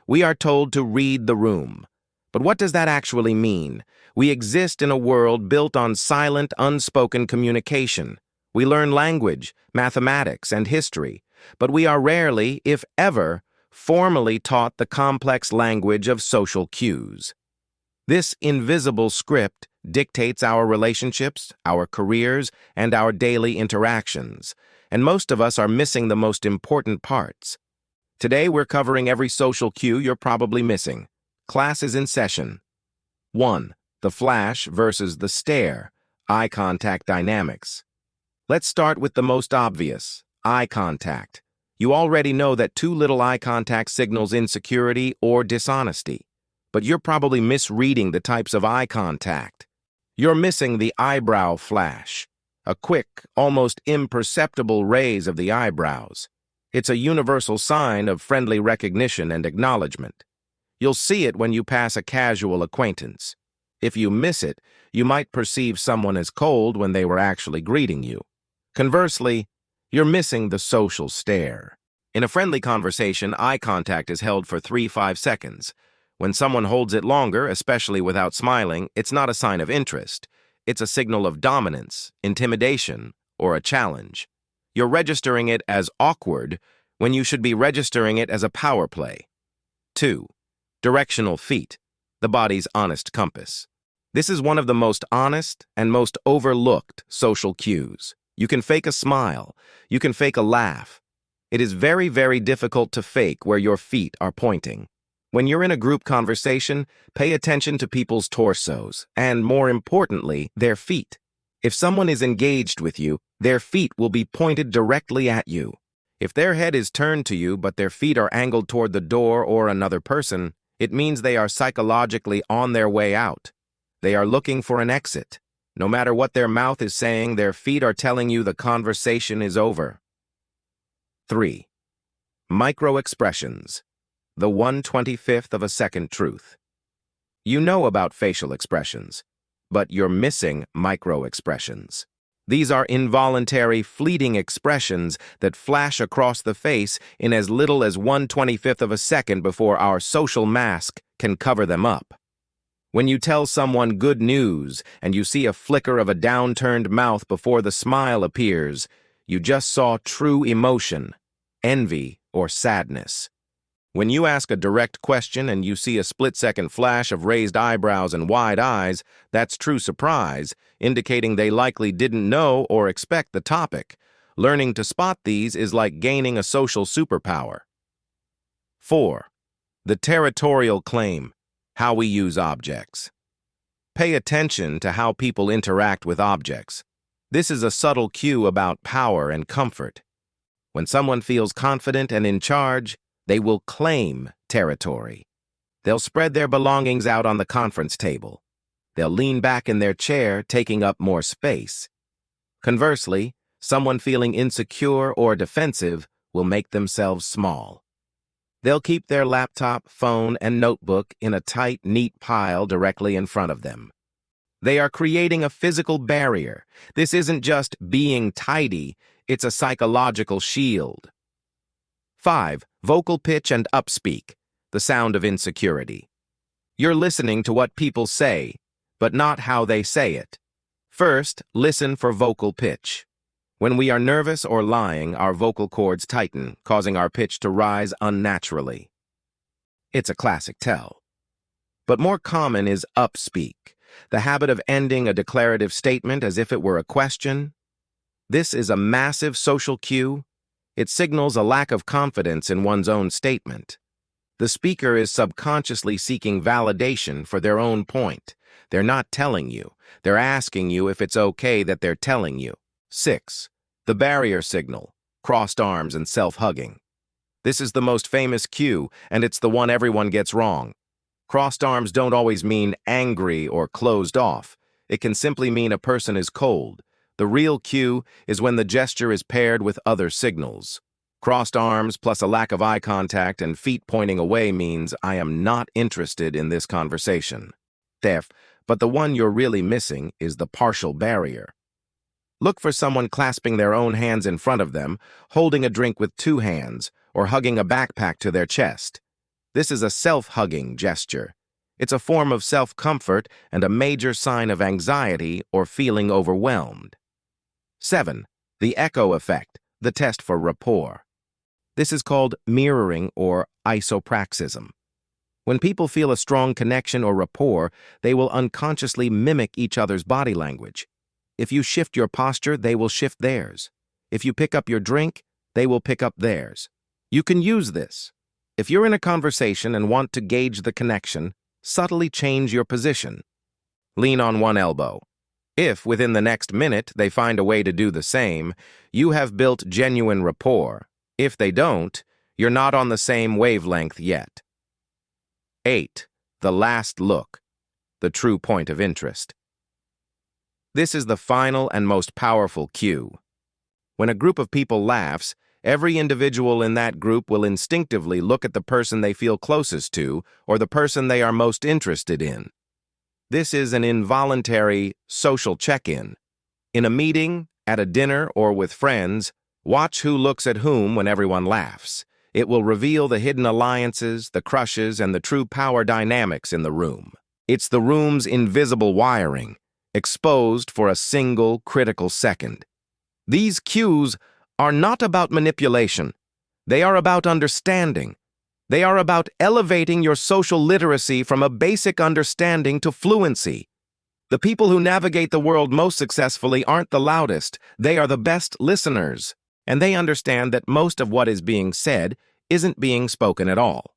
We are told to read the room. But what does that actually mean? We exist in a world built on silent, unspoken communication. We learn language, mathematics, and history, but we are rarely, if ever, formally taught the complex language of social cues. This invisible script dictates our relationships, our careers, and our daily interactions, and most of us are missing the most important parts. Today, we're covering every social cue you're probably missing. Class is in session. 1. The flash versus the stare. Eye contact dynamics. Let's start with the most obvious, eye contact. You already know that too little eye contact signals insecurity or dishonesty, but you're probably misreading the types of eye contact. You're missing the eyebrow flash, a quick, almost imperceptible raise of the eyebrows. It's a universal sign of friendly recognition and acknowledgement. You'll see it when you pass a casual acquaintance. If you miss it, you might perceive someone as cold when they were actually greeting you. Conversely, you're missing the social stare. In a friendly conversation, eye contact is held for 3-5 seconds. When someone holds it longer, especially without smiling, it's not a sign of interest. It's a signal of dominance, intimidation, or a challenge. You're registering it as awkward when you should be registering it as a power play. 2. Directional feet, the body's honest compass. This is one of the most honest and most overlooked social cues. You can fake a smile. You can fake a laugh. It is very, very difficult to fake where your feet are pointing. When you're in a group conversation, pay attention to people's torsos and, more importantly, their feet. If someone is engaged with you, their feet will be pointed directly at you. If their head is turned to you but their feet are angled toward the door or another person, it means they are psychologically on their way out. They are looking for an exit. No matter what their mouth is saying, their feet are telling you the conversation is over. 3. Micro-expressions. The 1/25th of a second truth. You know about facial expressions, but you're missing micro-expressions. These are involuntary, fleeting expressions that flash across the face in as little as 1/25th of a second before our social mask can cover them up. When you tell someone good news and you see a flicker of a downturned mouth before the smile appears, you just saw true emotion, envy, or sadness. When you ask a direct question and you see a split-second flash of raised eyebrows and wide eyes, that's true surprise, indicating they likely didn't know or expect the topic. Learning to spot these is like gaining a social superpower. 4. The territorial claim. How we use objects. Pay attention to how people interact with objects. This is a subtle cue about power and comfort. When someone feels confident and in charge, they will claim territory. They'll spread their belongings out on the conference table. They'll lean back in their chair, taking up more space. Conversely, someone feeling insecure or defensive will make themselves small. They'll keep their laptop, phone, and notebook in a tight, neat pile directly in front of them. They are creating a physical barrier. This isn't just being tidy, it's a psychological shield. 5. Vocal pitch and upspeak, the sound of insecurity. You're listening to what people say, but not how they say it. First, listen for vocal pitch. When we are nervous or lying, our vocal cords tighten, causing our pitch to rise unnaturally. It's a classic tell. But more common is upspeak, the habit of ending a declarative statement as if it were a question. This is a massive social cue. It signals a lack of confidence in one's own statement. The speaker is subconsciously seeking validation for their own point. They're not telling you. They're asking you if it's okay that they're telling you. 6. The barrier signal, crossed arms and self-hugging. This is the most famous cue, and it's the one everyone gets wrong. Crossed arms don't always mean angry or closed off. It can simply mean a person is cold. The real cue is when the gesture is paired with other signals. Crossed arms plus a lack of eye contact and feet pointing away means I am not interested in this conversation. But the one you're really missing is the partial barrier. Look for someone clasping their own hands in front of them, holding a drink with two hands, or hugging a backpack to their chest. This is a self-hugging gesture. It's a form of self-comfort and a major sign of anxiety or feeling overwhelmed. 7. The echo effect, the test for rapport. This is called mirroring or isopraxism. When people feel a strong connection or rapport, they will unconsciously mimic each other's body language. If you shift your posture, they will shift theirs. If you pick up your drink, they will pick up theirs. You can use this. If you're in a conversation and want to gauge the connection, subtly change your position. Lean on one elbow. If, within the next minute, they find a way to do the same, you have built genuine rapport. If they don't, you're not on the same wavelength yet. 8. The last look, the true point of interest. This is the final and most powerful cue. When a group of people laughs, every individual in that group will instinctively look at the person they feel closest to or the person they are most interested in. This is an involuntary social check-in. In a meeting, at a dinner, or with friends, watch who looks at whom when everyone laughs. It will reveal the hidden alliances, the crushes, and the true power dynamics in the room. It's the room's invisible wiring, exposed for a single critical second. These cues are not about manipulation. They are about understanding. They are about elevating your social literacy from a basic understanding to fluency. The people who navigate the world most successfully aren't the loudest. They are the best listeners, and they understand that most of what is being said isn't being spoken at all.